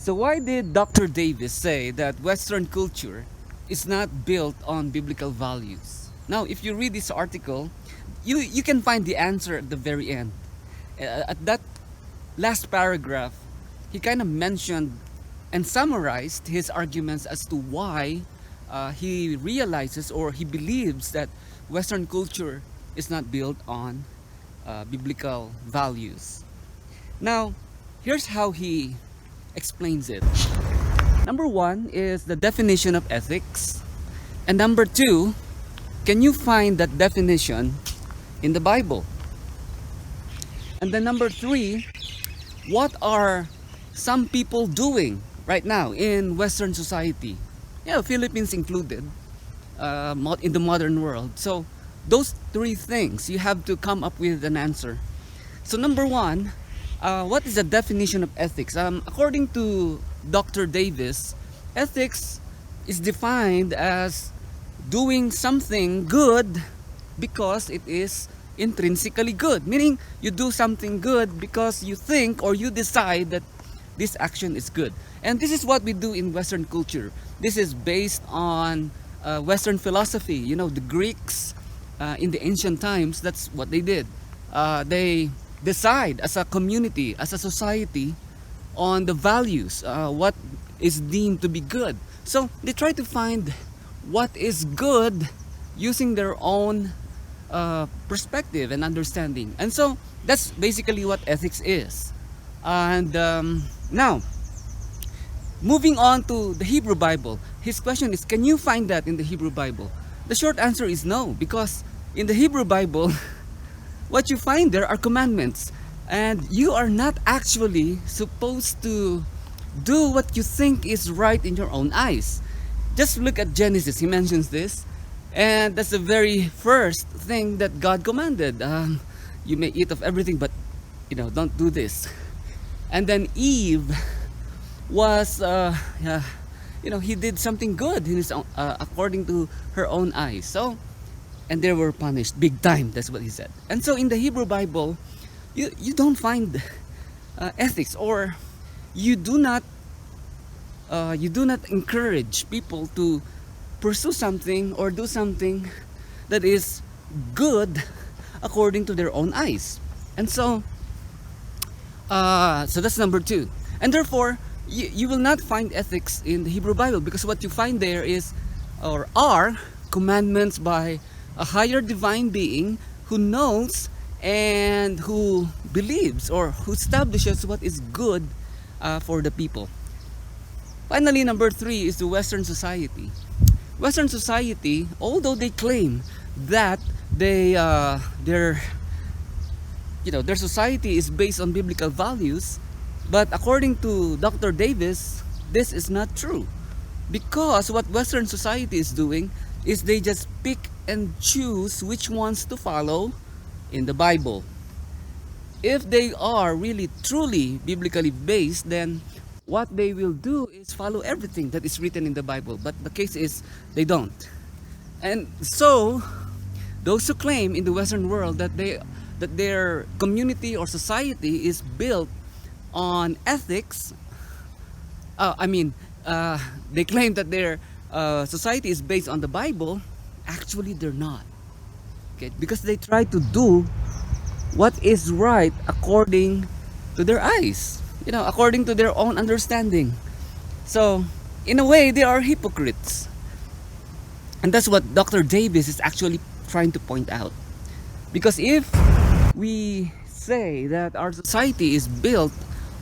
So why did Dr. Davies say that Western culture is not built on biblical values? Now, if you read this article, you can find the answer at the very end. At that last paragraph, he kind of mentioned and summarized his arguments as to why he realizes or he believes that Western culture is not built on biblical values. Now, here's how he explains it. Number one is the definition of ethics. And number two, can you find that definition in the Bible? And then number three, what are some people doing right now in Western society? Yeah, Philippines included, in the modern world. So those three things, you have to come up with an answer. So number one, what is the definition of ethics? According to Dr. Davis, ethics is defined as doing something good because it is intrinsically good. Meaning, you do something good because you think or you decide that this action is good. And this is what we do in Western culture. This is based on Western philosophy. You know, the Greeks in the ancient times, that's what they did. They decide as a community, as a society, on the values, what is deemed to be good. So they try to find what is good using their own perspective and understanding. And so that's basically what ethics is. And now, moving on to the Hebrew Bible, his question is, can you find that in the Hebrew Bible? The short answer is no, because in the Hebrew Bible, what you find there are commandments. And you are not actually supposed to do what you think is right in your own eyes. Just look at Genesis, he mentions this. And that's the very first thing that God commanded. You may eat of everything, but don't do this. And then Eve was, he did something good in his own, according to her own eyes. So, and they were punished big time. That's what he said. And so in the Hebrew Bible, you don't find ethics, or you do not encourage people to pursue something or do something that is good according to their own eyes. And so that's number two. And therefore, you will not find ethics in the Hebrew Bible, because what you find there is, or are, commandments by a higher divine being who knows and who believes or who establishes what is good for the people. Finally, number three is the Western society. Western society, although they claim that their society is based on biblical values, but according to Dr. Davis, this is not true. Because what Western society is doing is they just pick and choose which ones to follow in the Bible. If they are really truly biblically based, then what they will do is follow everything that is written in the Bible. But the case is, they don't. And so, those who claim in the Western world that their community or society is built on ethics, they claim that their society is based on the Bible. Actually, they're not. Okay, because they try to do what is right according to their eyes, according to their own understanding. So, in a way, they are hypocrites. And that's what Dr. Davis is actually trying to point out. Because if we say that our society is built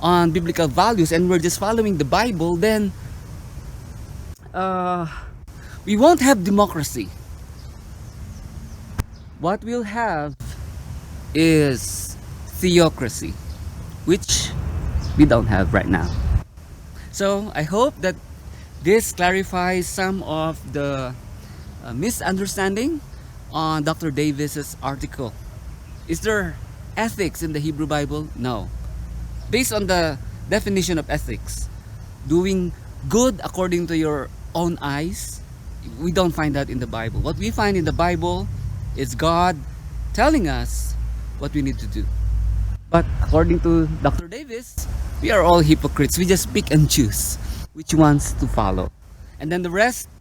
on biblical values and we're just following the Bible, then we won't have democracy. What we'll have is theocracy, which we don't have right now. So I hope that this clarifies some of the misunderstanding on Dr. Davis's article. Is there ethics in the Hebrew Bible? No. Based on the definition of ethics, doing good according to your own eyes, we don't find that in the Bible. What we find in the Bible is God telling us what we need to do. But according to Dr. Davis, we are all hypocrites. We just pick and choose which ones to follow. And then the rest,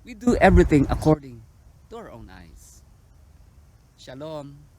we do everything according to our own eyes. Shalom.